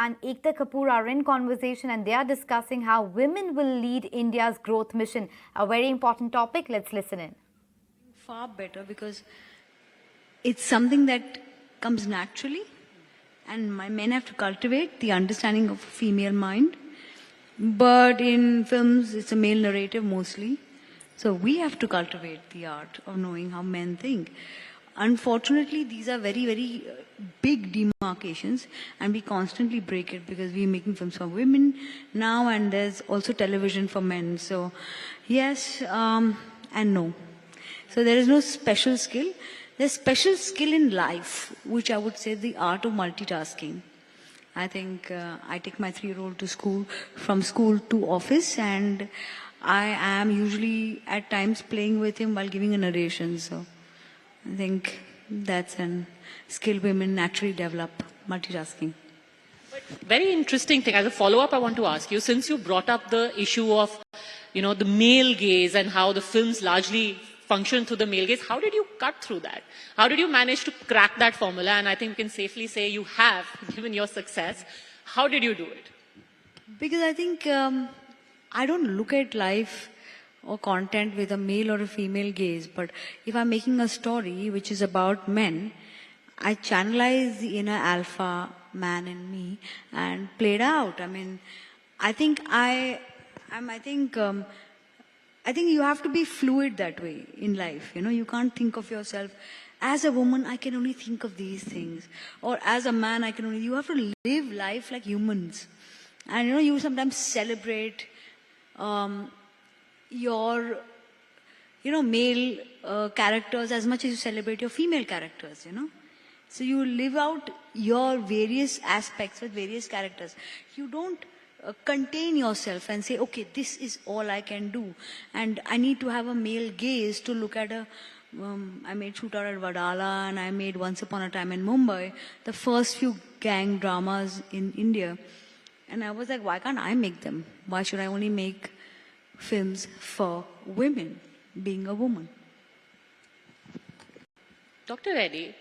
and Ekta Kapoor are in conversation, and they are discussing how women will lead India's growth mission. A very important topic. Let's listen in. Far better because it's something that comes naturally, and my men have to cultivate the understanding of a female mind. But in films, it's a male narrative mostly. So we have to cultivate the art of knowing how men think. Unfortunately, these are very, very big demarcations, and we constantly break it because we're making films for women now, and there's also television for men. So, yes and no. So there is no special skill. There's special skill in life, which I would say the art of multitasking. I think I take my 3-year-old to school, from school to office, and I am usually at times playing with him while giving a narration. So I think that's a skill women naturally develop, multitasking. But very interesting thing. As a follow-up, I want to ask you, since you brought up the issue of, the male gaze and how the films largely function through the male gaze, how did you cut through that? How did you manage to crack that formula? And I think we can safely say you have, given your success. How did you do it? Because I think I don't look at life or content with a male or a female gaze, but if I'm making a story which is about men, I channelize the inner alpha man in me and play it out. I mean, I think you have to be fluid that way in life. You can't think of yourself as a woman. I can only think of these things, or as a man, you have to live life like humans. And you sometimes celebrate your male characters as much as you celebrate your female characters. So you live out your various aspects with various characters. You don't contain yourself and say, okay, this is all I can do, and I need to have a male gaze to look at I made Shootout at Vadala, and I made Once Upon a Time in Mumbai, the first few gang dramas in India. And I was like, why can't I make them? Why should I only make films for women, being a woman? Dr. Reddy,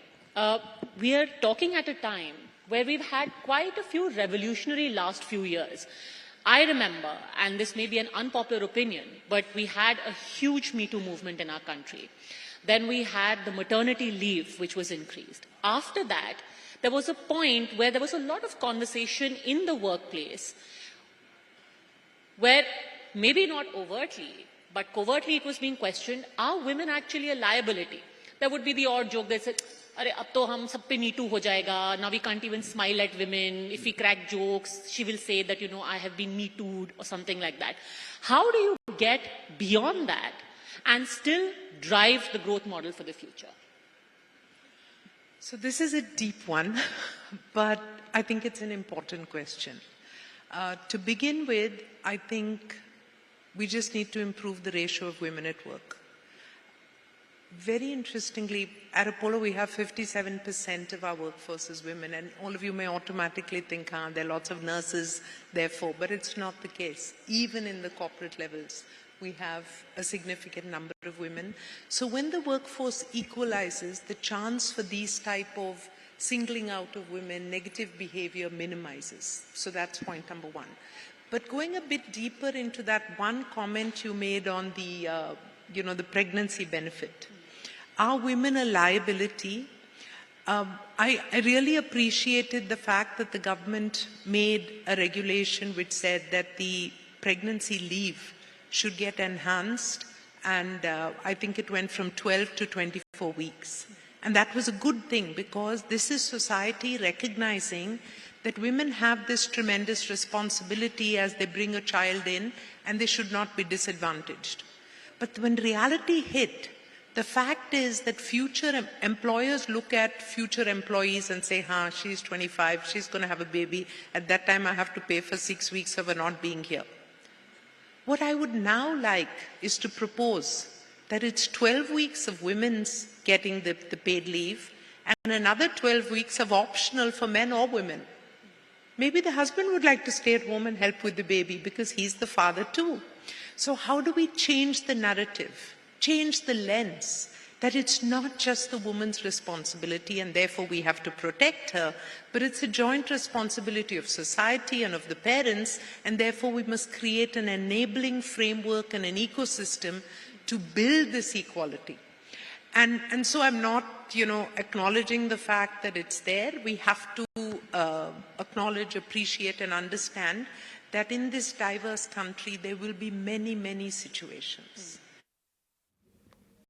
we are talking at a time where we've had quite a few revolutionary last few years. I remember, and this may be an unpopular opinion, but we had a huge Me Too movement in our country. Then we had the maternity leave, which was increased. After that, there was a point where there was a lot of conversation in the workplace where maybe not overtly, but covertly it was being questioned, are women actually a liability? There would be the odd joke that said, "Arey, ab to hum sab pe Me Too ho jayega. Now we can't even smile at women. If we crack jokes, she will say that, I have been Me Too'd," or something like that. How do you get beyond that and still drive the growth model for the future? So this is a deep one, but I think it's an important question. To begin with, I think we just need to improve the ratio of women at work. Very interestingly, at Apollo we have 57% of our workforce is women, and all of you may automatically think, there are lots of nurses therefore, but it's not the case. Even in the corporate levels, we have a significant number of women. So when the workforce equalizes, the chance for these type of singling out of women, negative behavior minimizes. So that's point number one. But going a bit deeper into that one comment you made on the, the pregnancy benefit. Are women a liability? I really appreciated the fact that the government made a regulation which said that the pregnancy leave should get enhanced, and I think it went from 12 to 24 weeks. And that was a good thing, because this is society recognizing that women have this tremendous responsibility as they bring a child in, and they should not be disadvantaged. But when reality hit, the fact is that future employers look at future employees and say, she's 25, she's going to have a baby. At that time, I have to pay for 6 weeks of her not being here. What I would now like is to propose that it's 12 weeks of women's getting the paid leave and another 12 weeks of optional for men or women. Maybe the husband would like to stay at home and help with the baby because he's the father too. So how do we change the narrative, change the lens, that it's not just the woman's responsibility and therefore we have to protect her, but it's a joint responsibility of society and of the parents, and therefore we must create an enabling framework and an ecosystem to build this equality. And so I'm not, acknowledging the fact that it's there. We have to acknowledge, appreciate and understand that in this diverse country there will be many, many situations.